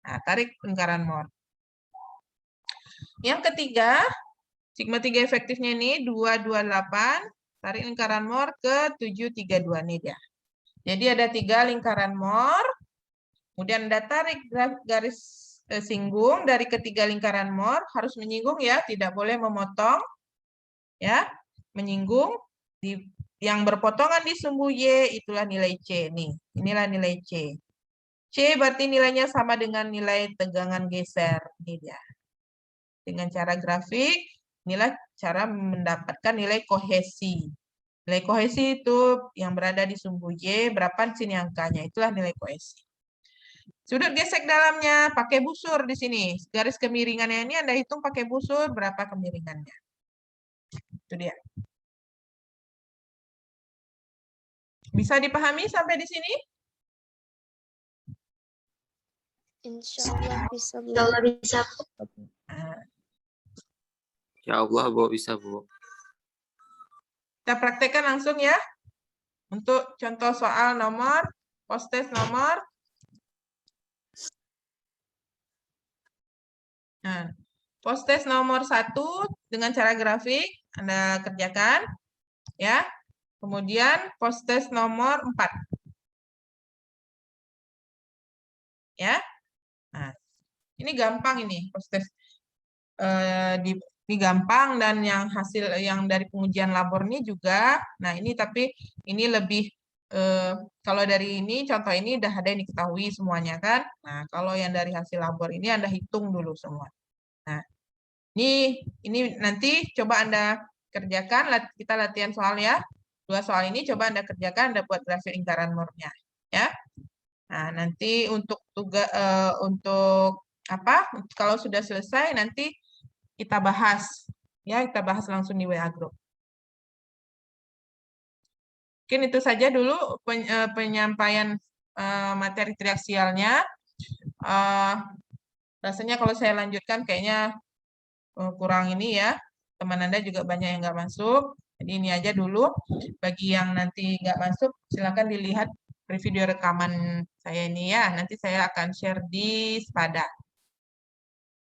Nah, tarik lingkaran Moore. Yang ketiga, sigma 3 efektifnya ini 228, tarik lingkaran Moore ke 732 nih dia. Jadi ada 3 lingkaran Moore, kemudian Anda tarik garis singgung dari ketiga lingkaran Moore, harus menyinggung ya, tidak boleh memotong. Ya, menyinggung yang berpotongan di sumbu Y itulah nilai C nih. Inilah nilai C. C berarti nilainya sama dengan nilai tegangan geser. Ini dia. Dengan cara grafik, inilah cara mendapatkan nilai kohesi. Nilai kohesi itu yang berada di sumbu Y, berapa di sini angkanya. Itulah nilai kohesi. Sudut gesek dalamnya pakai busur di sini. Garis kemiringannya ini Anda hitung pakai busur berapa kemiringannya. Itu dia. Bisa dipahami sampai di sini? Insya Allah bisa, Bu. Insya Allah bisa. Ya Allah, Bu, bisa, Bu. Kita praktekkan langsung ya. Untuk contoh soal nomor, post-test nomor. Nah, post-test nomor 1 dengan cara grafik Anda kerjakan. Ya. Kemudian post-test nomor 4. Ya. Nah, ini gampang ini post-test. Ini gampang dan yang hasil yang dari pengujian labor ini juga. Nah, ini tapi ini lebih kalau dari ini contoh ini udah ada yang diketahui semuanya kan. Nah, kalau yang dari hasil labor ini Anda hitung dulu semua. Nah, ini nanti coba Anda kerjakan, kita latihan soal ya. 2 soal ini coba Anda kerjakan, Anda buat grafik lingkaran Moore-nya ya. Nah, nanti untuk tugas untuk apa? Kalau sudah selesai nanti kita bahas ya, kita bahas langsung di WA group. Mungkin itu saja dulu penyampaian materi triaksialnya. Rasanya kalau saya lanjutkan kayaknya kurang ini ya. Teman Anda juga banyak yang nggak masuk. Jadi ini aja dulu. Bagi yang nanti nggak masuk, silakan dilihat video rekaman saya ini ya. Nanti saya akan share di Spada.